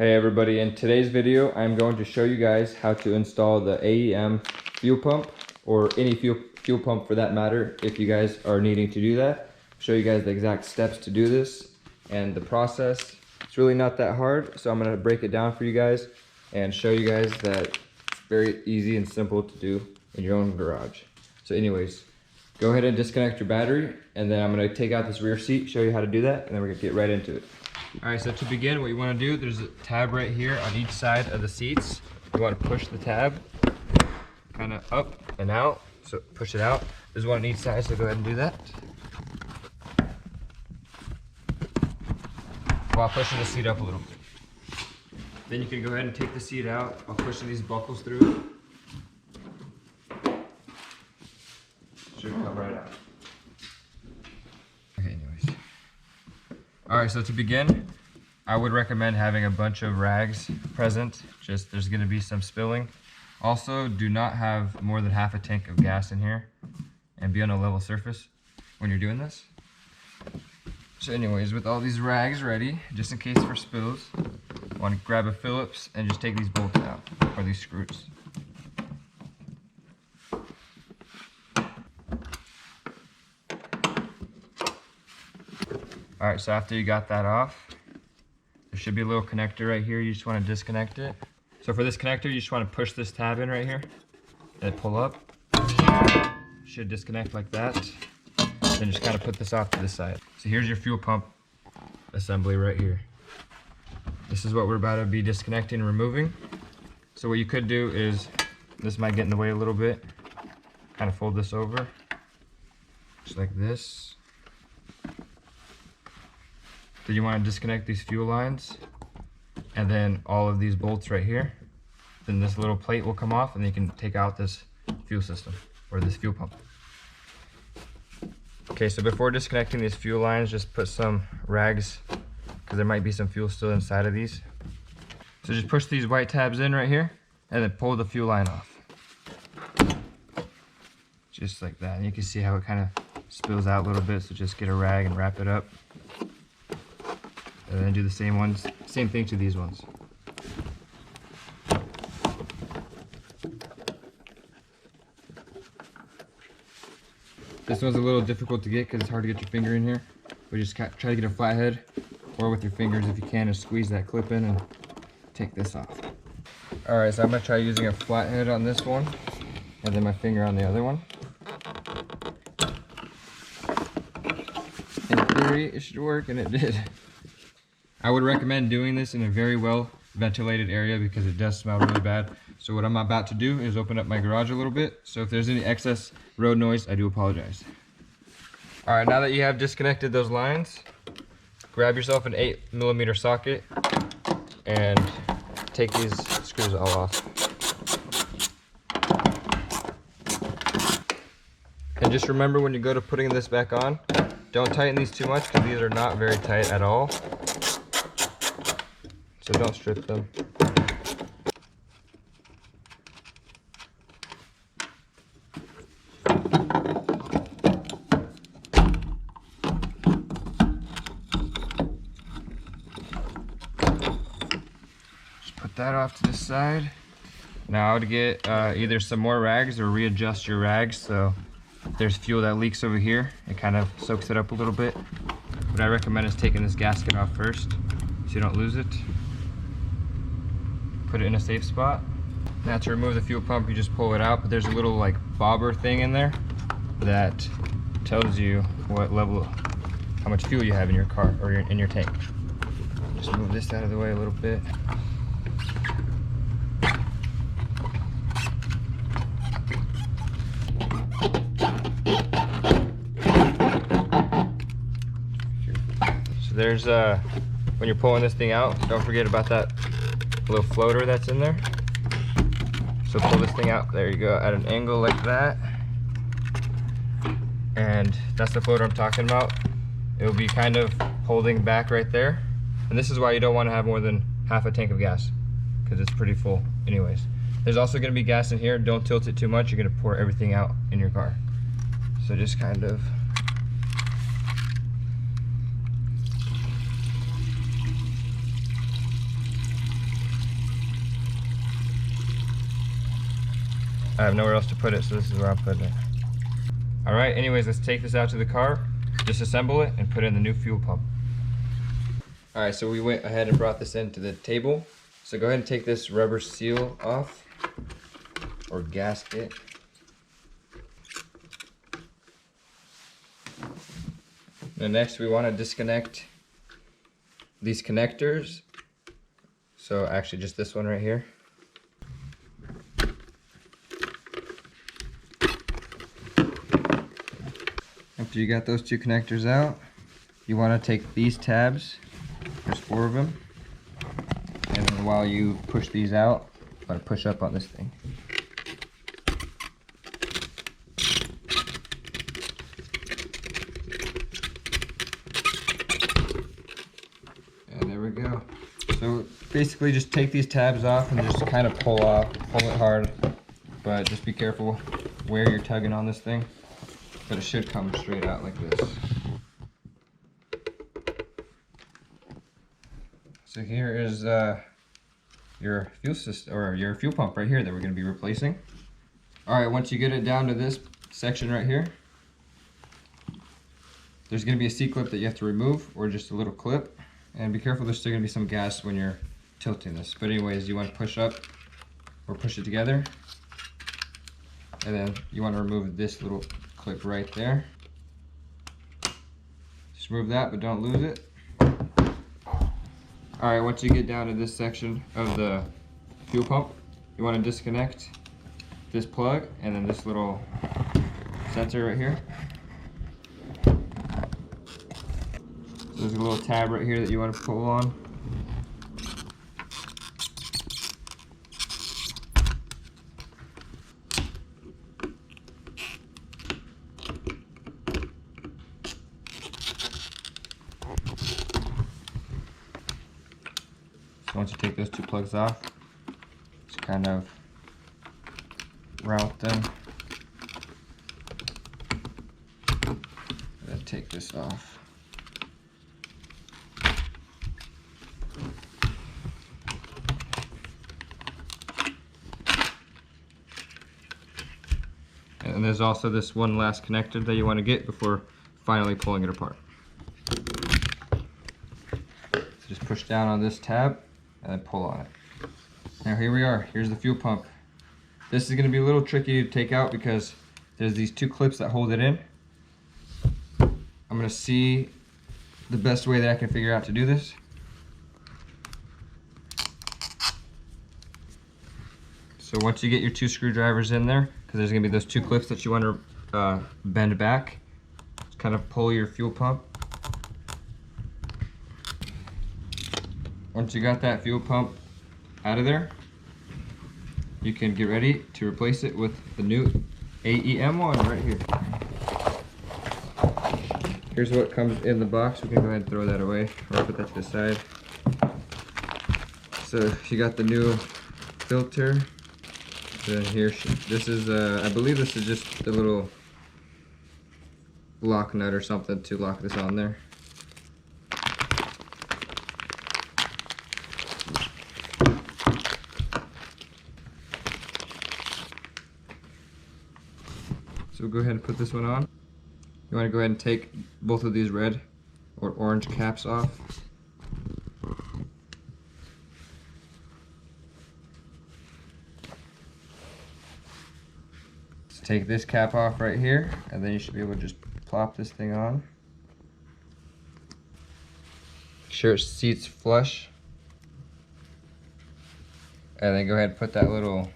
Hey everybody, in today's video I'm going to show you guys how to install the AEM fuel pump, or any fuel pump for that matter, if you guys are needing to do that. Show you guys the exact steps to do this and the process. It's really not that hard, so I'm going to break it down for you guys and show you guys that it's very easy and simple to do in your own garage. So anyways, go ahead and disconnect your battery, and then I'm going to take out this rear seat, show you how to do that, and then we're going to get right into it. Alright, so to begin, what you want to do, there's a tab right here on each side of the seats. You want to push the tab kind of up and out, so push it out. There's one on each side, so go ahead and do that. While pushing the seat up a little bit. Then you can go ahead and take the seat out while pushing these buckles through. Should come right out. Okay, anyways. Alright, so to begin, I would recommend having a bunch of rags present. Just there's going to be some spilling. Also, do not have more than half a tank of gas in here and be on a level surface when you're doing this. So anyways, with all these rags ready, just in case for spills, I want to grab a Phillips and just take these bolts out, or these screws. Alright, so after you got that off, there should be a little connector right here. You just want to disconnect it. So for this connector, you just want to push this tab in right here and pull up. Should disconnect like that. Then just kind of put this off to the side. So here's your fuel pump assembly right here. This is what we're about to be disconnecting and removing. So what you could do is, this might get in the way a little bit, kind of fold this over, just like this. Then you want to disconnect these fuel lines, and then all of these bolts right here. Then this little plate will come off, and then you can take out this fuel system, or this fuel pump. Okay, so before disconnecting these fuel lines, just put some rags, because there might be some fuel still inside of these. So just push these white tabs in right here, and then pull the fuel line off. Just like that. And you can see how it kind of spills out a little bit, so just get a rag and wrap it up. And then do the same thing to these ones. This one's a little difficult to get because it's hard to get your finger in here. But just try to get a flathead, or with your fingers if you can, and squeeze that clip in and take this off. Alright, so I'm going to try using a flathead on this one, and then my finger on the other one. In theory, it should work, and it did. I would recommend doing this in a very well ventilated area because it does smell really bad. So what I'm about to do is open up my garage a little bit. So if there's any excess road noise, I do apologize. Alright, now that you have disconnected those lines, grab yourself an 8mm socket and take these screws all off. And just remember, when you go to putting this back on, don't tighten these too much because these are not very tight at all. So don't strip them. Just put that off to the side. Now to get either some more rags or readjust your rags, so if there's fuel that leaks over here, it kind of soaks it up a little bit. What I recommend is taking this gasket off first so you don't lose it. Put it in a safe spot. Now to remove the fuel pump, you just pull it out, but there's a little like bobber thing in there that tells you what level, how much fuel you have in your car or in your tank. Just move this out of the way a little bit. So there's when you're pulling this thing out, don't forget about that little floater that's in there. So pull this thing out, there you go, at an angle like that, and that's the floater I'm talking about. It will be kind of holding back right there, and this is why you don't want to have more than half a tank of gas, because it's pretty full anyways. There's also going to be gas in here. Don't tilt it too much, you're going to pour everything out in your car. So just kind of I have nowhere else to put it, so this is where I'm putting it. Alright, anyways, let's take this out to the car, disassemble it, and put in the new fuel pump. Alright, so we went ahead and brought this into the table. So go ahead and take this rubber seal off, or gasket. And next we want to disconnect these connectors. So actually just this one right here. After you got those two connectors out, you want to take these tabs, there's 4 of them, and then while you push these out, you want to push up on this thing. And there we go. So basically just take these tabs off and just kind of pull it hard, but just be careful where you're tugging on this thing. But it should come straight out like this. So here is your fuel system, or your fuel pump right here that we're going to be replacing. Alright, once you get it down to this section right here, there's going to be a C-clip that you have to remove, or just a little clip. And be careful, there's still going to be some gas when you're tilting this. But anyways, you want to push up, or push it together. And then you want to remove this little clip right there. Just remove that, but don't lose it. Alright, once you get down to this section of the fuel pump, you want to disconnect this plug and then this little sensor right here. So there's a little tab right here that you want to pull on. So once you take those 2 plugs off, just kind of route them. And then take this off. And there's also this one last connector that you want to get before finally pulling it apart. So just push down on this tab and then pull on it. Now here we are, here's the fuel pump. This is going to be a little tricky to take out because there's these 2 clips that hold it in. I'm going to see the best way that I can figure out to do this. So once you get your 2 screwdrivers in there, because there's going to be those 2 clips that you want to bend back, just kind of pull your fuel pump. Once you got that fuel pump out of there, you can get ready to replace it with the new AEM one right here. Here's what comes in the box. We can go ahead and throw that away, or put that to the side. So you got the new filter. Then here, this is I believe this is just the little lock nut or something to lock this on there. So we'll go ahead and put this one on. You want to go ahead and take both of these red or orange caps off. Let's take this cap off right here, and then you should be able to just plop this thing on. Make sure it seats flush. And then go ahead and put that little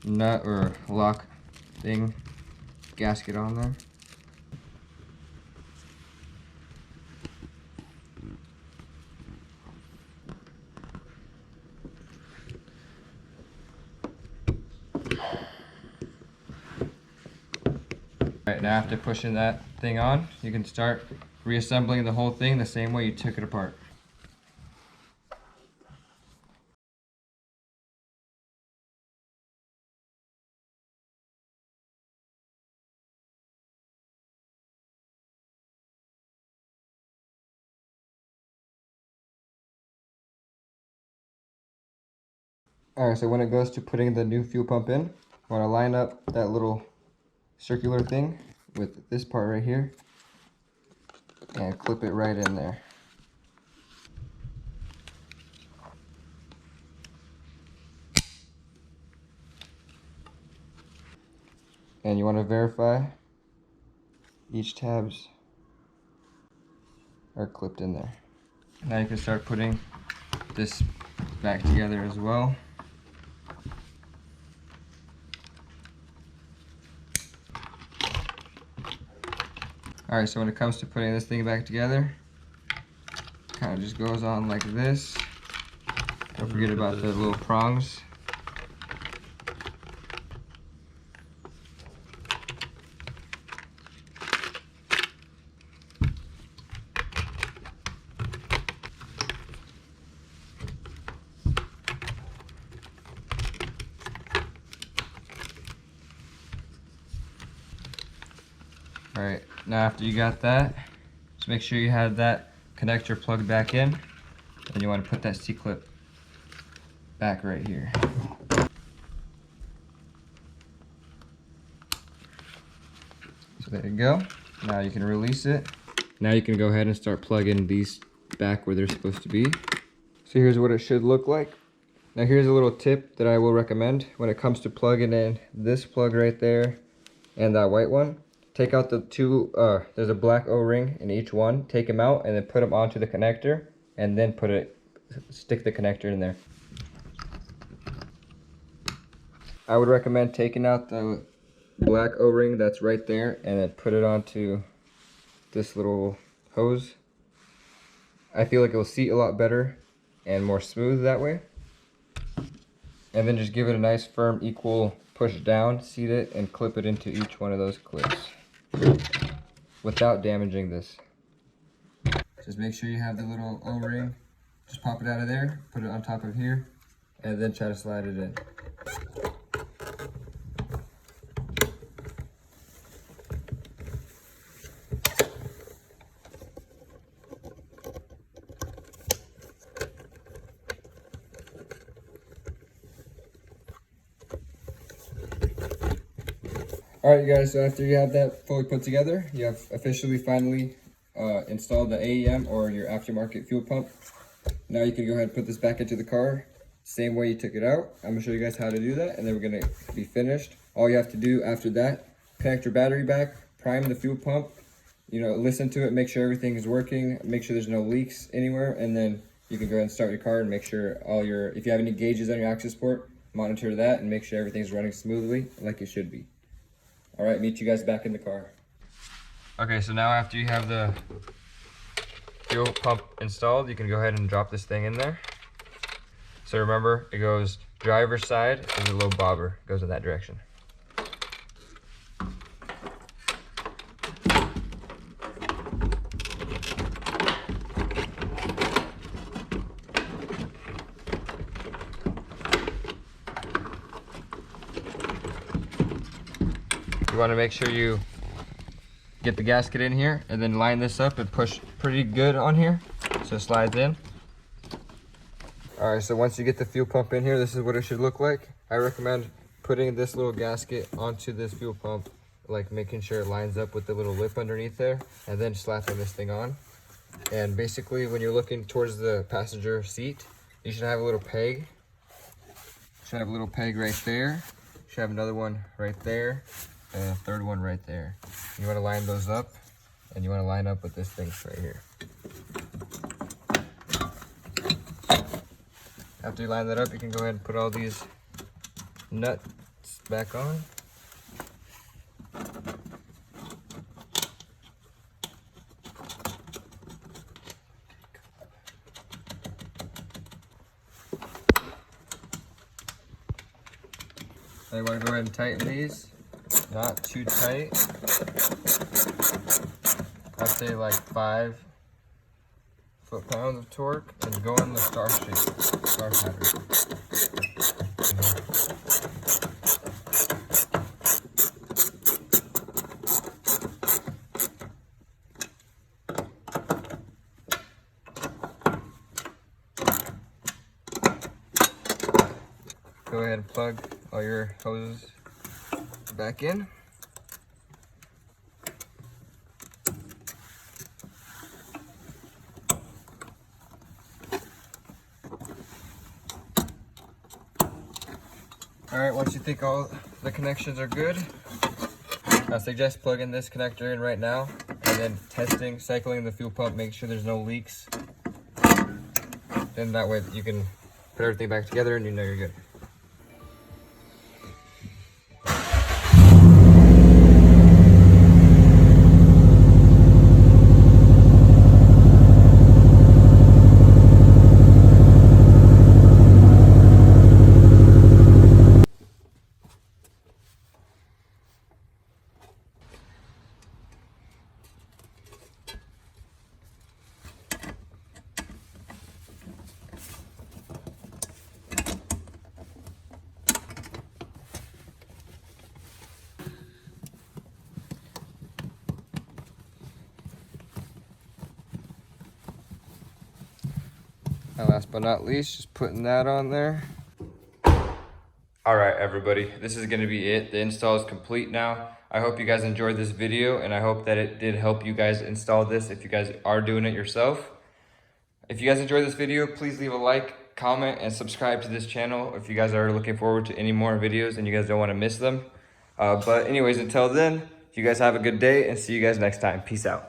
nut or lock thing, gasket on there. Alright, now after pushing that thing on, you can start reassembling the whole thing the same way you took it apart. Alright, so when it goes to putting the new fuel pump in, I want to line up that little circular thing with this part right here and clip it right in there. And you want to verify each tabs are clipped in there. Now you can start putting this back together as well. Alright, so when it comes to putting this thing back together, kind of just goes on like this. Don't forget about the little prongs. Alright, now after you got that, just make sure you have that connector plugged back in. And you want to put that C-clip back right here. So there you go. Now you can release it. Now you can go ahead and start plugging these back where they're supposed to be. So here's what it should look like. Now here's a little tip that I will recommend when it comes to plugging in this plug right there and that white one. Take out the two, there's a black O-ring in each one. Take them out and then put them onto the connector and then stick the connector in there. I would recommend taking out the black O-ring that's right there and then put it onto this little hose. I feel like it will seat a lot better and more smooth that way. And then just give it a nice firm equal push down, seat it, and clip it into each one of those clips without damaging this. Just make sure you have the little O-ring. Just pop it out of there, put it on top of here, and then try to slide it in. Alright you guys, so after you have that fully put together, you have officially finally installed the AEM or your aftermarket fuel pump. Now you can go ahead and put this back into the car, same way you took it out. I'm going to show you guys how to do that and then we're going to be finished. All you have to do after that, connect your battery back, prime the fuel pump, listen to it, make sure everything is working, make sure there's no leaks anywhere, and then you can go ahead and start your car and make sure if you have any gauges on your access port, monitor that and make sure everything's running smoothly like it should be. Alright, meet you guys back in the car. Okay, so now after you have the fuel pump installed, you can go ahead and drop this thing in there. So remember, it goes driver's side, there's a little bobber, it goes in that direction. You want to make sure you get the gasket in here and then line this up and push pretty good on here so it slides in. Alright, so once you get the fuel pump in here, this is what it should look like. I recommend putting this little gasket onto this fuel pump, like making sure it lines up with the little lip underneath there, and then slapping this thing on. And basically when you're looking towards the passenger seat, you should have a little peg. You should have a little peg right there. You should have another one right there. And a third one right there. You want to line those up, and you want to line up with this thing right here. After you line that up, you can go ahead and put all these nuts back on. Now you want to go ahead and tighten these. Not too tight. I'd say like 5 foot-pounds of torque, and go in the star pattern. go ahead and plug all your hoses back in. All right, once you think all the connections are good, I suggest plugging this connector in right now and then testing, cycling the fuel pump, make sure there's no leaks. Then that way you can put everything back together and you know you're good. And last but not least, just putting that on there. All right, everybody, this is gonna be it. The install is complete now. I hope you guys enjoyed this video, and I hope that it did help you guys install this if you guys are doing it yourself. If you guys enjoyed this video, please leave a like, comment, and subscribe to this channel if you guys are looking forward to any more videos and you guys don't wanna miss them. But anyways, until then, you guys have a good day and see you guys next time. Peace out.